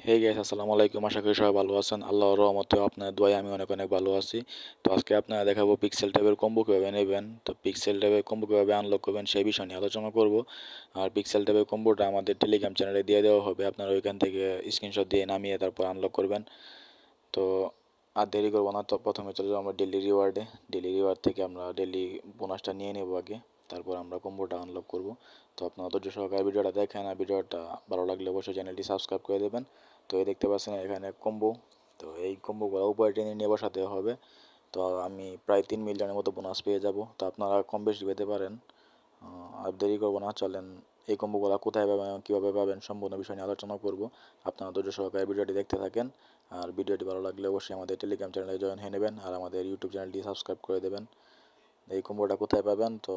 Hey guys, আসসালামু আলাইকুম। আশা করি সবাই ভালো আছেন। আল্লাহর রহমতে আপনার দোয়ায় আমি অনেক অনেক ভালো আছি। তো আজকে আপনারা দেখাবো পিক্সেল ট্যাবের কম্বো কীভাবে নেবেন। তো পিক্সেল ট্যাবের কম্বো কীভাবে আনলক করবেন সেই বিষয় নিয়ে আলোচনা করব। আর পিক্সেল ট্যাবের কম্বোটা আমাদের টেলিগ্রাম চ্যানেলে দিয়ে দেওয়া হবে, আপনারা ওইখান থেকে স্ক্রিনশট দিয়ে নামিয়ে তারপর আনলক করবেন। তো আর দেরি করবো না, তো প্রথমে চলে যাবো আমরা ডেলি রিওয়ার্ডে। ডেলি রিওয়ার্ড থেকে আমরা ডেলি বোনাসটা নিয়ে নেব আগে, তারপর আমরা কম্বোটা আনলক করব। তো আপনারা ধৈর্য সহকারে ভিডিওটা দেখেন, আর ভিডিওটা ভালো লাগলে অবশ্যই চ্যানেলটি সাবস্ক্রাইব করে দেবেন। তো এই দেখতে পাচ্ছেন এখানে কম্বো। তো এই কম্বোগুলো উপরে টেনে নিয়ে বসাতে হবে। তো আমি প্রায় 3 মিলিয়নের মতো বোনাস পেয়ে যাব। তো আপনারা কম বেশি পেতে পারেন। আর দেরি করবো না, চলেন এই কম্বোগুলো কোথায় পাবেন, কীভাবে পাবেন সম্পূর্ণ বিষয় নিয়ে আলোচনা করব। আপনারা ধৈর্য সহকারে ভিডিওটি দেখতে থাকেন। আর ভিডিওটি ভালো লাগলে অবশ্যই আমাদের টেলিগ্রাম চ্যানেলে জয়েন হয়ে নেবেন, আর আমাদের ইউটিউব চ্যানেলটি সাবস্ক্রাইব করে দেবেন। এই কম্বোটা কোথায় পাবেন তো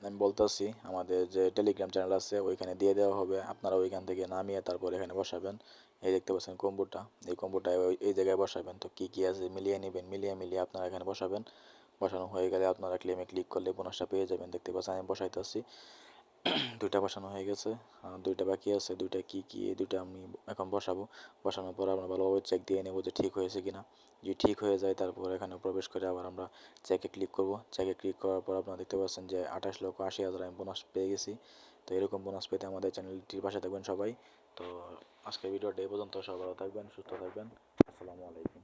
আমি বলতেছি, আমাদের যে টেলিগ্রাম চ্যানেল আছে ওইখানে দিয়ে দেওয়া হবে, আপনারা ওইখান থেকে নামিয়ে তারপর এখানে বসাবেন। এই দেখতে পাচ্ছেন কম্বোটা, এই কম্বোটা এই জায়গায় বসাবেন। তো কী কী আছে মিলিয়ে নেবেন, মিলিয়ে আপনারা এখানে বসাবেন। বসানো হয়ে গেলে আপনারা ক্লেমে ক্লিক করলে বোনাসটা পেয়ে যাবেন। দেখতে পাচ্ছেন আমি বসাইতেছি। দুইটা বসানো হয়ে গেছে, দুইটা বাকি আছে। দুইটা কি কি, দুইটা আমি এখন বসাবো। বসানোর পর আমরা ভালোভাবে চেক দিয়ে নেব যে ঠিক হয়েছে কিনা। যদি ঠিক হয়ে যায় তারপর এখানে প্রবেশ করে আবার আমরা চেকে ক্লিক করব। চেকে ক্লিক করার পর আপনারা দেখতে পাচ্ছেন যে 28,80,000 আমি বোনাস পেয়ে গেছি। তো এরকম বোনাস পেতে আমাদের চ্যানেলটির পাশে থাকবেন সবাই। তো আজকের ভিডিওটা এই পর্যন্ত। সবাই ভালো থাকবেন, সুস্থ থাকবেন। আসসালামু আলাইকুম।